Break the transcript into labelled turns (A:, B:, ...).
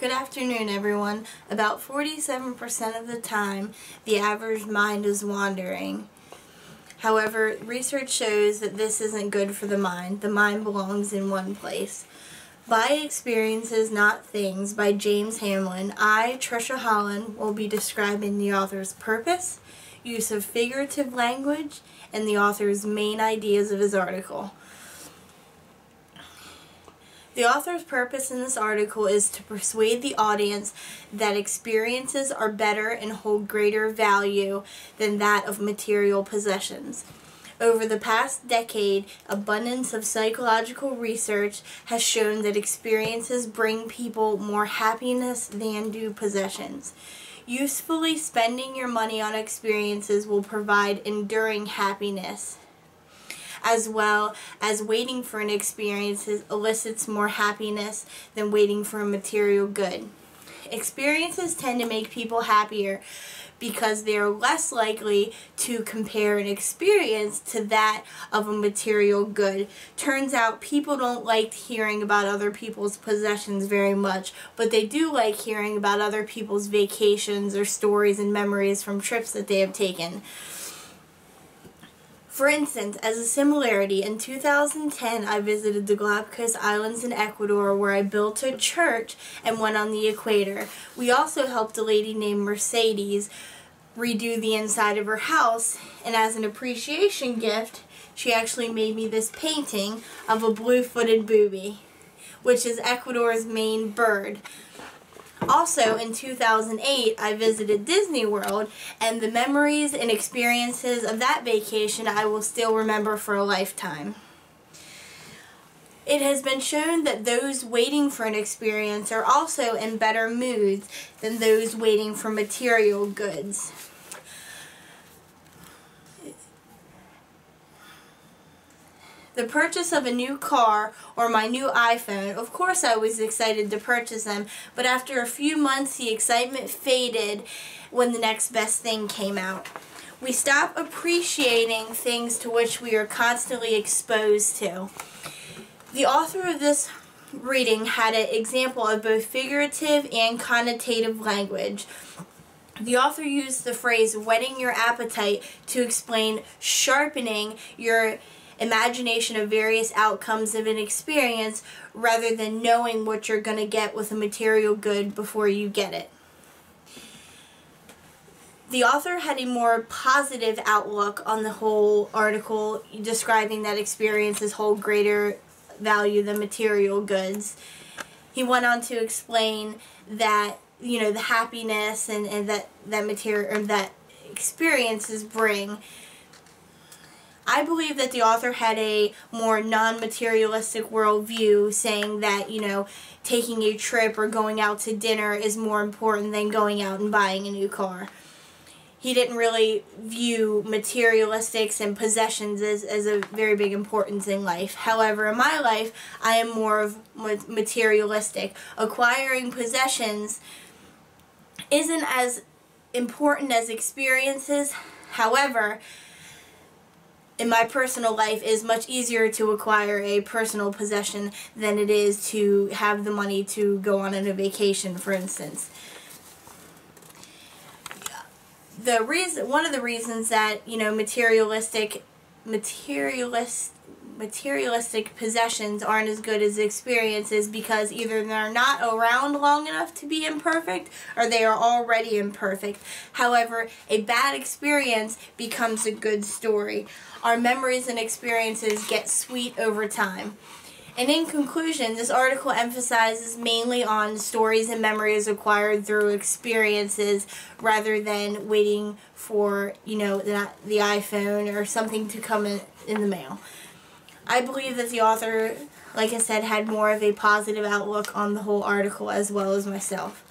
A: Good afternoon, everyone. About 47% of the time, the average mind is wandering. However, research shows that this isn't good for the mind. The mind belongs in one place. By Experiences, Not Things by James Hamlin, I, Trisha Holland, will be describing the author's purpose, use of figurative language, and the author's main ideas of his article. The author's purpose in this article is to persuade the audience that experiences are better and hold greater value than that of material possessions. Over the past decade, abundance of psychological research has shown that experiences bring people more happiness than do possessions. Usefully spending your money on experiences will provide enduring happiness, as well as waiting for an experience elicits more happiness than waiting for a material good. Experiences tend to make people happier because they are less likely to compare an experience to that of a material good. Turns out people don't like hearing about other people's possessions very much, but they do like hearing about other people's vacations or stories and memories from trips that they have taken. For instance, as a similarity, in 2010 I visited the Galapagos Islands in Ecuador where I built a church and went on the equator. We also helped a lady named Mercedes redo the inside of her house, and as an appreciation gift, she actually made me this painting of a blue-footed booby, which is Ecuador's main bird. Also, in 2008, I visited Disney World, and the memories and experiences of that vacation I will still remember for a lifetime. It has been shown that those waiting for an experience are also in better moods than those waiting for material goods. The purchase of a new car or my new iPhone, of course I was excited to purchase them, but after a few months the excitement faded when the next best thing came out. We stop appreciating things to which we are constantly exposed to. The author of this reading had an example of both figurative and connotative language. The author used the phrase whetting your appetite to explain sharpening your imagination of various outcomes of an experience rather than knowing what you're going to get with a material good before you get it. The author had a more positive outlook on the whole article, describing that experiences hold greater value than material goods. He went on to explain that, you know, the happiness and that material, or that experiences bring. I believe that the author had a more non-materialistic worldview, saying that, you know, taking a trip or going out to dinner is more important than going out and buying a new car. He didn't really view materialistics and possessions as a very big importance in life. However, in my life, I am more of materialistic. Acquiring possessions isn't as important as experiences. However, in my personal life, it is much easier to acquire a personal possession than it is to have the money to go on a vacation, for instance. One of the reasons that, you know, materialistic possessions aren't as good as experiences because either they're not around long enough to be imperfect or they are already imperfect. However, a bad experience becomes a good story. Our memories and experiences get sweet over time. And in conclusion, this article emphasizes mainly on stories and memories acquired through experiences rather than waiting for, you know, the iPhone or something to come in the mail. I believe that the author, like I said, had more of a positive outlook on the whole article as well as myself.